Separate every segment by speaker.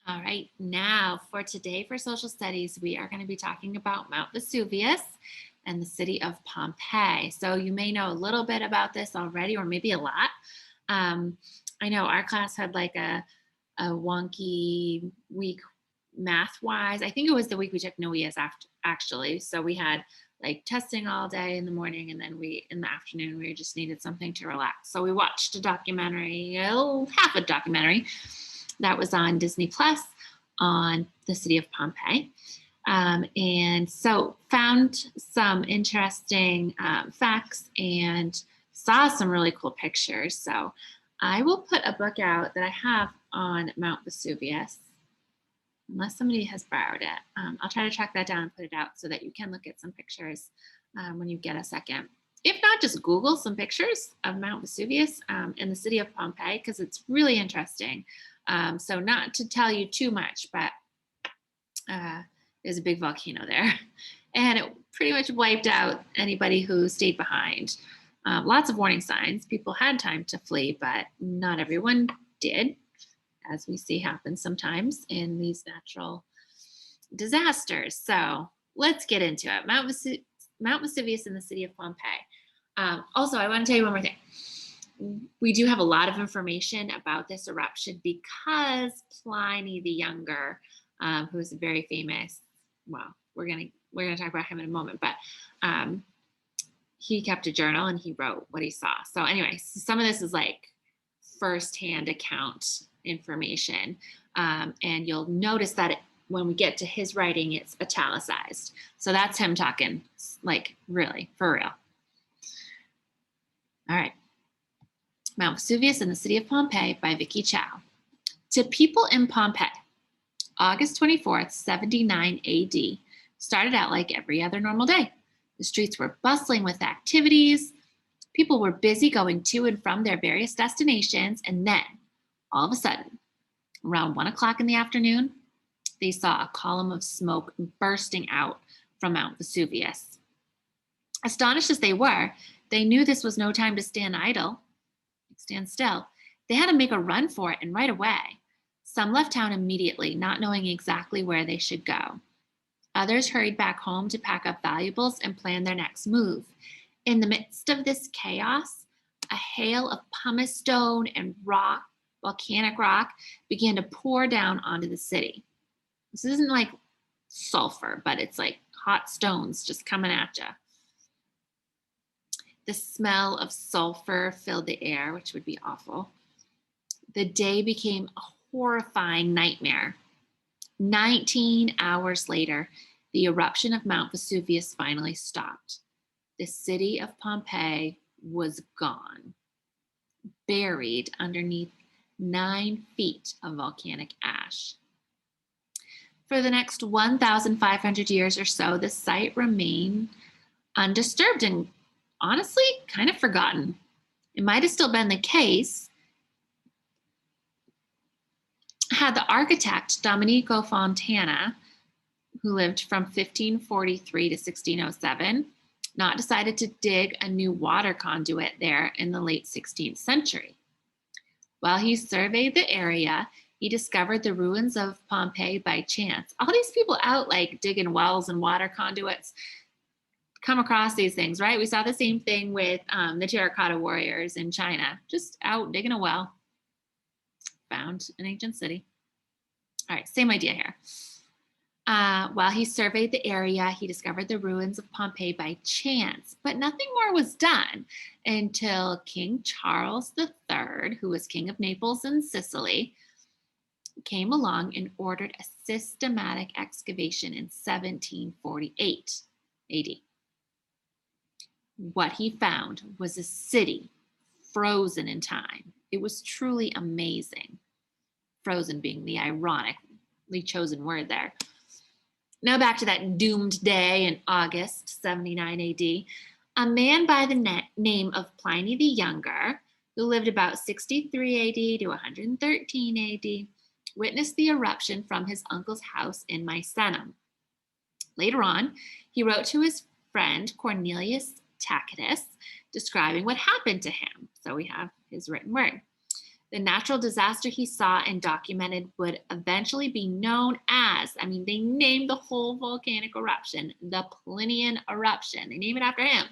Speaker 1: All right, now for today for social studies, we are going to be talking about Mount Vesuvius and the city of Pompeii. So you may know a little bit about this already, or maybe a lot. Um, I know our class had like a wonky week math wise. I think it was the week we took NOEAS after actually. So we had like testing all day in the morning, and then we in the afternoon we just needed something to relax. So we watched a documentary, half a documentary that was on Disney Plus on the city of Pompeii. And so found some interesting facts and saw some really cool pictures. So I will put a book out that I have on Mount Vesuvius, unless somebody has borrowed it. I'll try to track that down and put it out so that you can look at some pictures when you get a second. If not, just Google some pictures of Mount Vesuvius in the city of Pompeii, because it's really interesting. So not to tell you too much, but there's a big volcano there. And it pretty much wiped out anybody who stayed behind. Lots of warning signs. People had time to flee, but not everyone did, as we see happen sometimes in these natural disasters. So let's get into it. Mount Vesuvius in the city of Pompeii. Also, I want to tell you one more thing. We do have a lot of information about this eruption because Pliny the Younger, who is a very famous, well, we're gonna talk about him in a moment, but he kept a journal and he wrote what he saw. So anyway, some of this is like firsthand account information, and you'll notice that when we get to his writing, it's italicized. So that's him talking, like really, for real. All right. Mount Vesuvius in the City of Pompeii by Vicky Chow. To people in Pompeii, August 24th, 79 AD, started out like every other normal day. The streets were bustling with activities. People were busy going to and from their various destinations. And then, all of a sudden, around 1 o'clock in the afternoon, they saw a column of smoke bursting out from Mount Vesuvius. Astonished as they were, they knew this was no time to stand still. They had to make a run for it, and right away. Some left town immediately, not knowing exactly where they should go. Others hurried back home to pack up valuables and plan their next move. In the midst of this chaos, a hail of pumice stone and volcanic rock, began to pour down onto the city. This isn't like sulfur, but it's like hot stones just coming at you. The smell of sulfur filled the air, which would be awful. The day became a horrifying nightmare. 19 hours later, the eruption of Mount Vesuvius finally stopped. The city of Pompeii was gone, buried underneath 9 feet of volcanic ash. For the next 1,500 years or so, the site remained undisturbed and honestly kind of forgotten. It might have still been the case had the architect Domenico Fontana, who lived from 1543 to 1607, not decided to dig a new water conduit there in the late 16th century. While he surveyed the area, he discovered the ruins of Pompeii by chance. All these people out like digging wells and water conduits come across these things, right? We saw the same thing with the terracotta warriors in China, just out digging a well, found an ancient city. All right, same idea here. While he surveyed the area, he discovered the ruins of Pompeii by chance, but nothing more was done until King Charles III, who was king of Naples and Sicily, came along and ordered a systematic excavation in 1748 AD. What he found was a city frozen in time. It was truly amazing. Frozen being the ironically chosen word there. Now back to that doomed day in August 79 AD. A man by the name of Pliny the Younger, who lived about 63 AD to 113 AD, witnessed the eruption from his uncle's house in Misenum. Later on, he wrote to his friend Cornelius Tacitus, describing what happened to him. So we have his written word. The natural disaster he saw and documented would eventually be known as, I mean, they named the whole volcanic eruption the Plinian eruption. They name it after him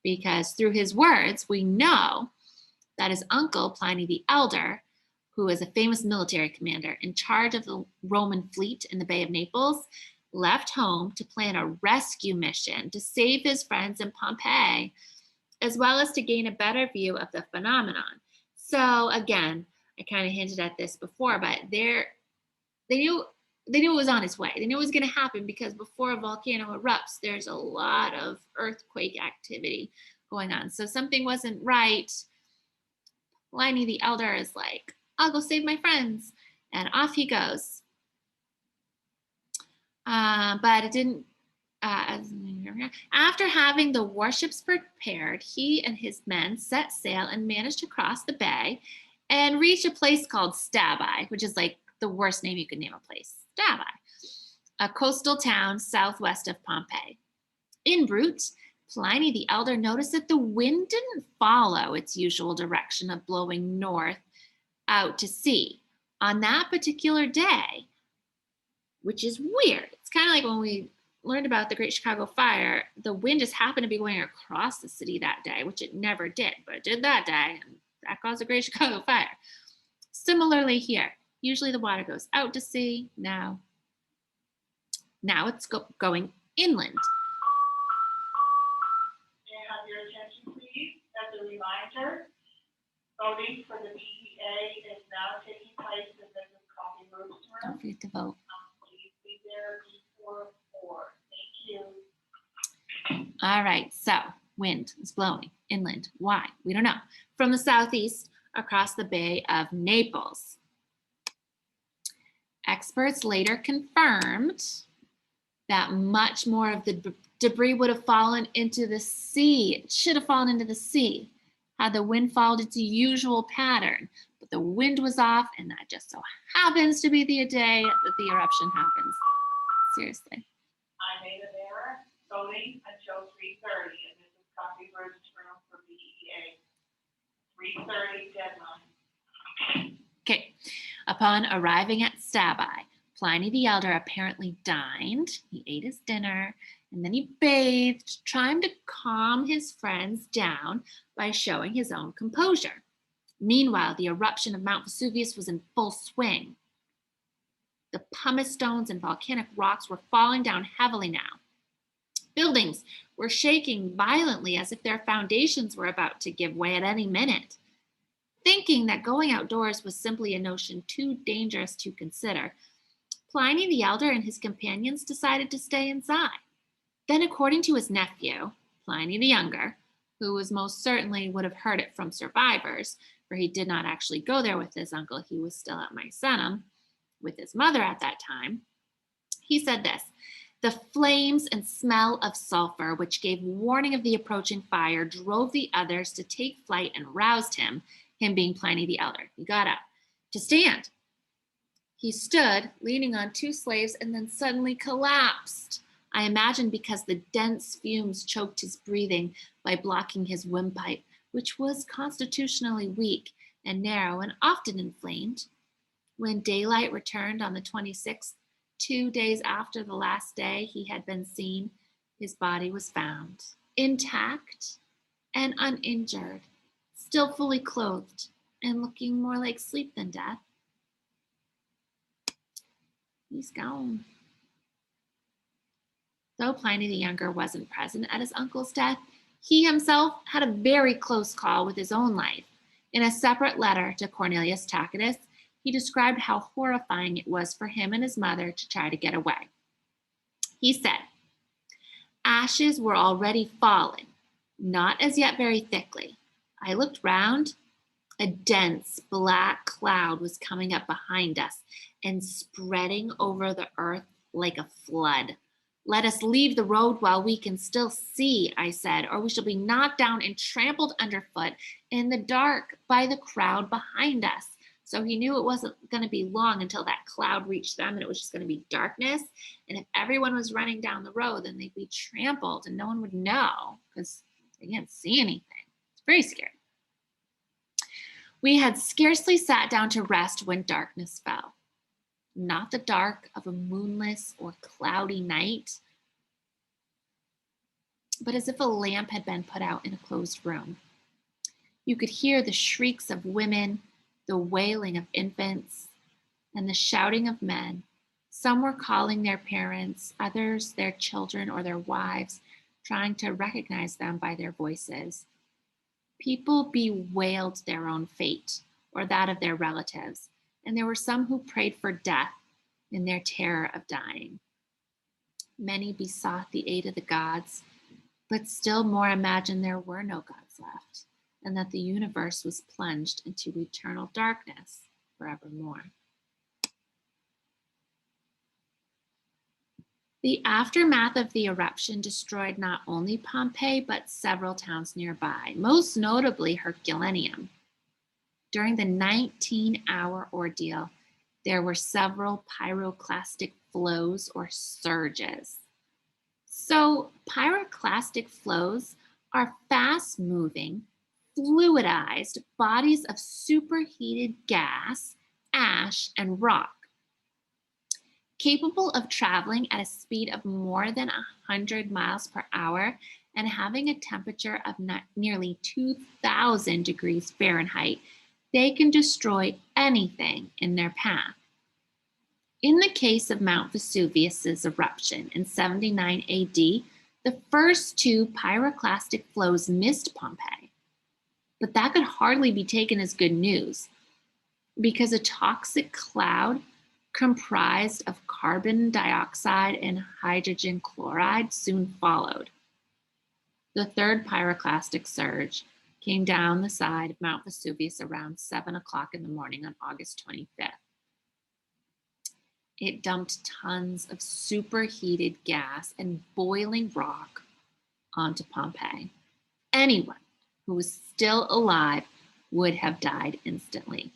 Speaker 1: because through his words, we know that his uncle, Pliny the Elder, who was a famous military commander in charge of the Roman fleet in the Bay of Naples, left home to plan a rescue mission to save his friends in Pompeii, as well as to gain a better view of the phenomenon. So again, I kind of hinted at this before, but they knew it was on its way. They knew it was going to happen because before a volcano erupts, there's a lot of earthquake activity going on. So something wasn't right. Pliny the Elder is like, I'll go save my friends. And off he goes. But it didn't. After having the warships prepared, he and his men set sail and managed to cross the bay and reach a place called Stabi, which is like the worst name you could name a place. Stabi, a coastal town southwest of Pompeii. En route, Pliny the Elder noticed that the wind didn't follow its usual direction of blowing north out to sea on that particular day, which is weird. It's kind of like when we learned about the Great Chicago Fire, the wind just happened to be going across the city that day, which it never did, but it did that day, and that caused the Great Chicago Fire. Similarly here, usually the water goes out to sea. Now it's going inland.
Speaker 2: May I have your attention, please? As a reminder, voting for the BEA is now taking place in the coffee room.
Speaker 1: Don't forget to vote.
Speaker 2: Please be there before 4. Thank you.
Speaker 1: All right, so wind is blowing inland. Why? We don't know. From the southeast across the Bay of Naples. Experts later confirmed that much more of the debris would have fallen into the sea. It should have fallen into the sea had the wind followed its usual pattern. But the wind was off, and that just so happens to be the day that the eruption happens. Seriously.
Speaker 2: I made an error. Voting until 3:30, and this is Coffee Room's room for BEA. 3:30 deadline.
Speaker 1: Okay. Upon arriving at Stabi, Pliny the Elder apparently dined. He ate his dinner, and then he bathed, trying to calm his friends down by showing his own composure. Meanwhile, the eruption of Mount Vesuvius was in full swing. The pumice stones and volcanic rocks were falling down heavily now. Buildings were shaking violently as if their foundations were about to give way at any minute. Thinking that going outdoors was simply a notion too dangerous to consider, Pliny the Elder and his companions decided to stay inside. Then, according to his nephew, Pliny the Younger, who was most certainly would have heard it from survivors, for he did not actually go there with his uncle, he was still at Misenum with his mother at that time, he said this: the flames and smell of sulfur, which gave warning of the approaching fire, drove the others to take flight and roused him being Pliny the Elder. He got up to stand. He stood, leaning on 2 slaves, and then suddenly collapsed. I imagine because the dense fumes choked his breathing by blocking his windpipe, which was constitutionally weak and narrow and often inflamed. When daylight returned on the 26th, 2 days after the last day he had been seen, his body was found, intact and uninjured, still fully clothed and looking more like sleep than death. He's gone. Though Pliny the Younger wasn't present at his uncle's death, he himself had a very close call with his own life. In a separate letter to Cornelius Tacitus, he described how horrifying it was for him and his mother to try to get away. He said, ashes were already falling, not as yet very thickly. I looked round. A dense black cloud was coming up behind us and spreading over the earth like a flood. Let us leave the road while we can still see, I said, or we shall be knocked down and trampled underfoot in the dark by the crowd behind us. So he knew it wasn't going to be long until that cloud reached them and it was just going to be darkness. And if everyone was running down the road, then they'd be trampled and no one would know because they can't see anything. It's very scary. We had scarcely sat down to rest when darkness fell. Not the dark of a moonless or cloudy night, but as if a lamp had been put out in a closed room. You could hear the shrieks of women, the wailing of infants, and the shouting of men. Some were calling their parents, others their children or their wives, trying to recognize them by their voices. People bewailed their own fate or that of their relatives, and there were some who prayed for death in their terror of dying. Many besought the aid of the gods, but still more imagined there were no gods left, and that the universe was plunged into eternal darkness forevermore. The aftermath of the eruption destroyed not only Pompeii, but several towns nearby, most notably Herculaneum. During the 19-hour ordeal, there were several pyroclastic flows or surges. So, pyroclastic flows are fast-moving, fluidized bodies of superheated gas, ash, and rock, capable of traveling at a speed of more than 100 miles per hour and having a temperature of nearly 2,000 degrees Fahrenheit. They can destroy anything in their path. In the case of Mount Vesuvius's eruption in 79 AD, the first two pyroclastic flows missed Pompeii. But that could hardly be taken as good news, because a toxic cloud comprised of carbon dioxide and hydrogen chloride soon followed. The third pyroclastic surge came down the side of Mount Vesuvius around 7 o'clock in the morning on August 25th. It dumped tons of superheated gas and boiling rock onto Pompeii. Anyone who was still alive would have died instantly.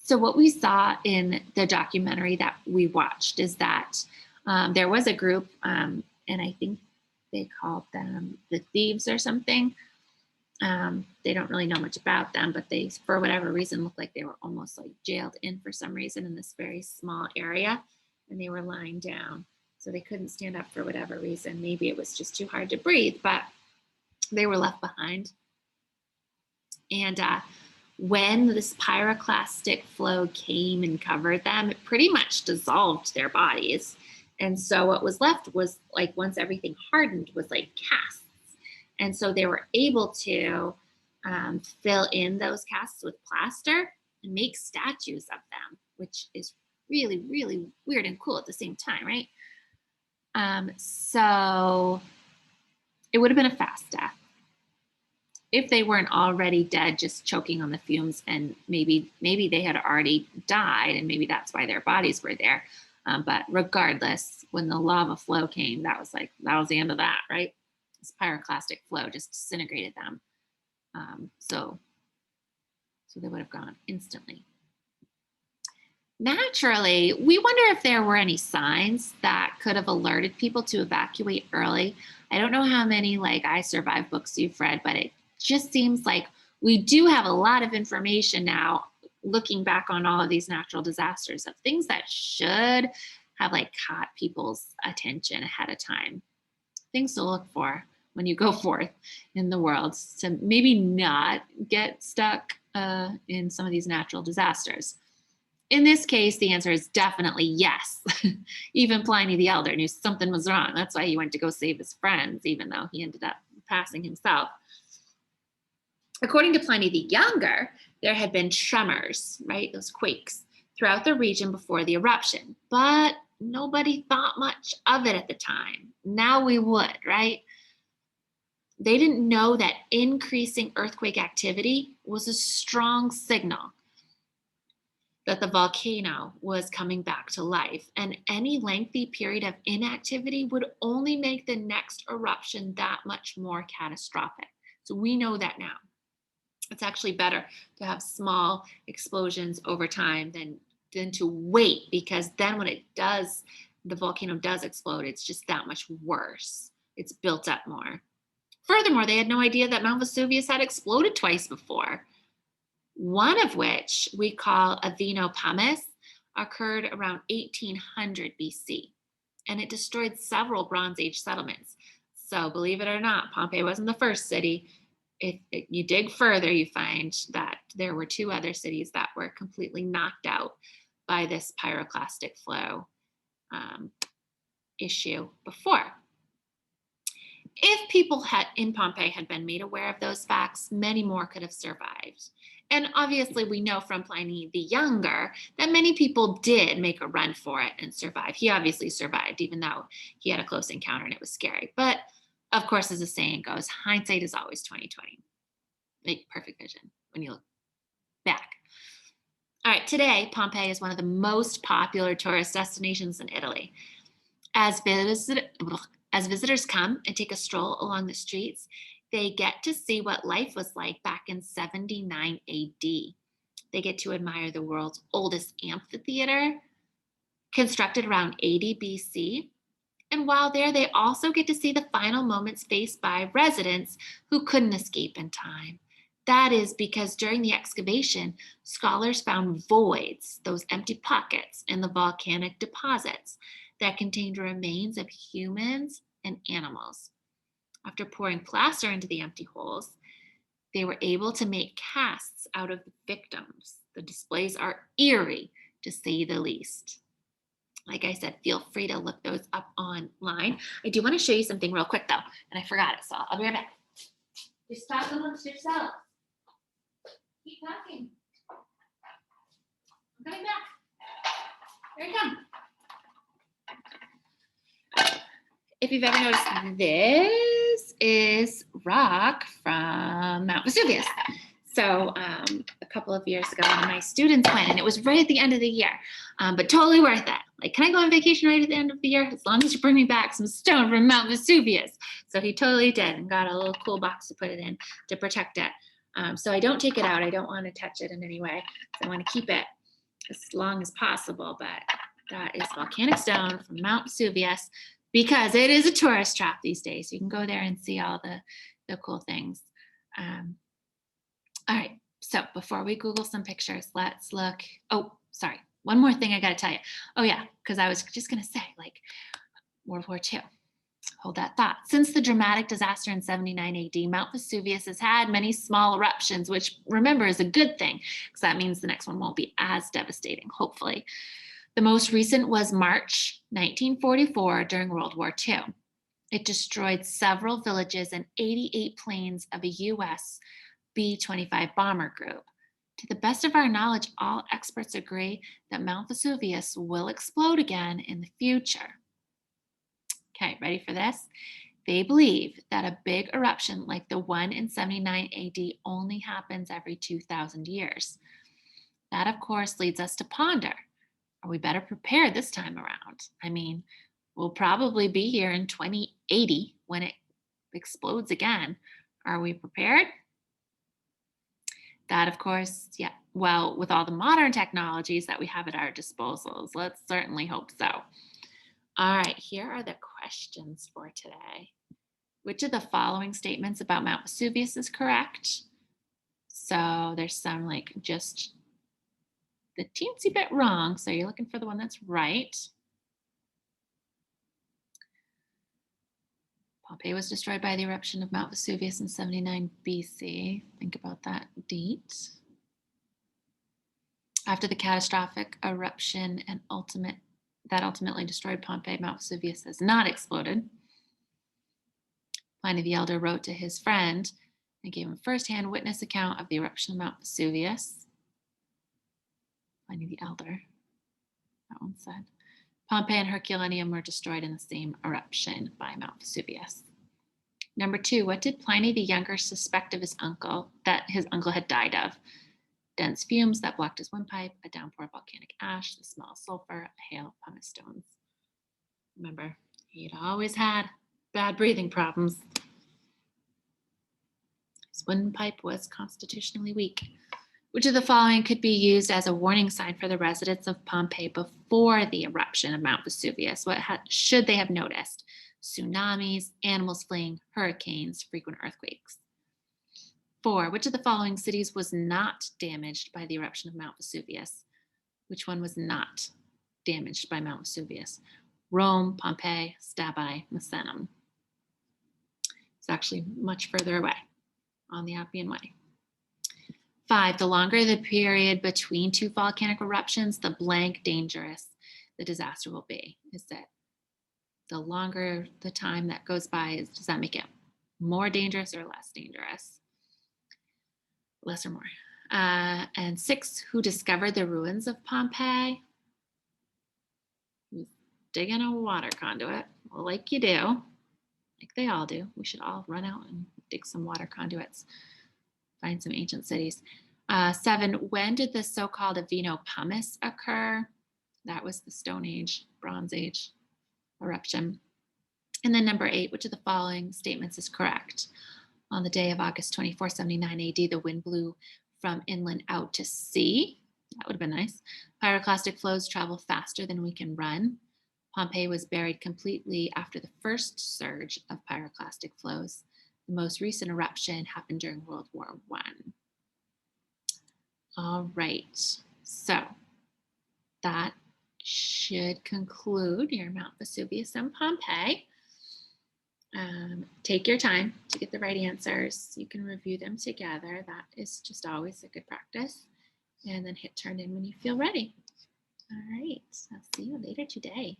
Speaker 1: So what we saw in the documentary that we watched is that there was a group, and I think they called them the Thieves or something. They don't really know much about them, but they, for whatever reason, looked like they were almost like jailed in for some reason in this very small area, and they were lying down. So they couldn't stand up for whatever reason. Maybe it was just too hard to breathe, but they were left behind. And when this pyroclastic flow came and covered them, it pretty much dissolved their bodies. And so what was left was, like, once everything hardened, was like casts. And so they were able to fill in those casts with plaster and make statues of them, which is really, really weird and cool at the same time, right? So it would have been a fast death if they weren't already dead, just choking on the fumes, and maybe they had already died, and maybe that's why their bodies were there. But regardless, when the lava flow came, that was the end of that, right? This pyroclastic flow just disintegrated them. So they would have gone instantly. Naturally, we wonder if there were any signs that could have alerted people to evacuate early. I don't know how many I Survived books you've read, but it just seems like we do have a lot of information now, looking back on all of these natural disasters, of things that should have caught people's attention ahead of time. Things to look for when you go forth in the world to maybe not get stuck in some of these natural disasters. In this case, the answer is definitely yes. Even Pliny the Elder knew something was wrong. That's why he went to go save his friends, even though he ended up passing himself. According to Pliny the Younger, there had been tremors, right, those quakes, throughout the region before the eruption, but nobody thought much of it at the time. Now we would, right? They didn't know that increasing earthquake activity was a strong signal that the volcano was coming back to life, and any lengthy period of inactivity would only make the next eruption that much more catastrophic. So we know that now. It's actually better to have small explosions over time than to wait, because then when the volcano does explode, it's just that much worse. It's built up more. Furthermore, they had no idea that Mount Vesuvius had exploded twice before. one of which we call Avenopomus, occurred around 1800 BC, and it destroyed several Bronze Age settlements. So, believe it or not, Pompeii wasn't the first city. If you dig further, you find that there were two other cities that were completely knocked out by this pyroclastic flow issue before. If people in Pompeii had been made aware of those facts, many more could have survived. And obviously, we know from Pliny the Younger that many people did make a run for it and survive. He obviously survived, even though he had a close encounter and it was scary. But of course, as the saying goes, hindsight is always 2020. Like perfect vision when you look back. All right, today, Pompeii is one of the most popular tourist destinations in Italy. As visitors come and take a stroll along the streets, they get to see what life was like back in 79 AD. They get to admire the world's oldest amphitheater, constructed around 80 BC. And while there, they also get to see the final moments faced by residents who couldn't escape in time. That is because during the excavation, scholars found voids, those empty pockets in the volcanic deposits that contained remains of humans and animals. After pouring plaster into the empty holes, they were able to make casts out of the victims. The displays are eerie, to say the least. Like I said, feel free to look those up online. I do want to show you something real quick, though, and I forgot it, so I'll be right back. Just talk amongst yourselves. Keep talking. I'm coming back. Here I come. If you've ever noticed, this is rock from Mount Vesuvius. So a couple of years ago, one of my students went, and it was right at the end of the year, but totally worth it. Like, can I go on vacation right at the end of the year? As long as you bring me back some stone from Mount Vesuvius. So he totally did, and got a little cool box to put it in to protect it. So I don't take it out. I don't want to touch it in any way. I want to keep it as long as possible, but that is volcanic stone from Mount Vesuvius, because it is a tourist trap these days. You can go there and see all the cool things. All right, so before we Google some pictures, let's look. Oh, sorry, one more thing I got to tell you. Oh yeah, because I was just going to say, like, World War II. Hold that thought. Since the dramatic disaster in 79 AD, Mount Vesuvius has had many small eruptions, which, remember, is a good thing, because that means the next one won't be as devastating, hopefully. The most recent was March 1944 during World War II. It destroyed several villages and 88 planes of a U.S. B-25 bomber group. To the best of our knowledge, all experts agree that Mount Vesuvius will explode again in the future. Okay, ready for this? They believe that a big eruption like the one in 79 AD only happens every 2,000 years. That, of course, leads us to ponder. Are we better prepared this time around? I mean, we'll probably be here in 2080 when it explodes again. Are we prepared? That, of course, yeah. Well, with all the modern technologies that we have at our disposals, let's certainly hope so. All right, here are the questions for today. Which of the following statements about Mount Vesuvius is correct? So there's some like just the teensy bit wrong. So you're looking for the one that's right. Pompeii was destroyed by the eruption of Mount Vesuvius in 79 BC. Think about that date. After the catastrophic eruption and that ultimately destroyed Pompeii, Mount Vesuvius has not exploded. Pliny the Elder wrote to his friend and gave him first-hand witness account of the eruption of Mount Vesuvius. Pliny the Elder, that one said. Pompeii and Herculaneum were destroyed in the same eruption by Mount Vesuvius. Number 2, what did Pliny the Younger suspect of his uncle had died of? Dense fumes that blocked his windpipe, a downpour of volcanic ash, the smell of sulfur, a hail of pumice stones. Remember, he'd always had bad breathing problems. His windpipe was constitutionally weak. Which of the following could be used as a warning sign for the residents of Pompeii before the eruption of Mount Vesuvius? What should they have noticed? Tsunamis, animals fleeing, hurricanes, frequent earthquakes. 4, which of the following cities was not damaged by the eruption of Mount Vesuvius? Which one was not damaged by Mount Vesuvius? Rome, Pompeii, Stabi, Misenum. It's actually much further away on the Appian Way. 5, the longer the period between two volcanic eruptions, the blank dangerous the disaster will be. Is it the longer the time that goes by, does that make it more dangerous or less dangerous? Less or more. And 6, who discovered the ruins of Pompeii? Digging a water conduit, like you do, like they all do. We should all run out and dig some water conduits, find some ancient cities. 7, when did the so-called Avino pumice occur? That was the Stone Age, Bronze Age eruption. And then number 8, which of the following statements is correct? On the day of August 24, 79 AD, the wind blew from inland out to sea. That would have been nice. Pyroclastic flows travel faster than we can run. Pompeii was buried completely after the first surge of pyroclastic flows. The most recent eruption happened during World War I. All right, so that should conclude your Mount Vesuvius and Pompeii. Take your time to get the right answers. You can review them together. That is just always a good practice. And then hit turn in when you feel ready. All right, I'll see you later today.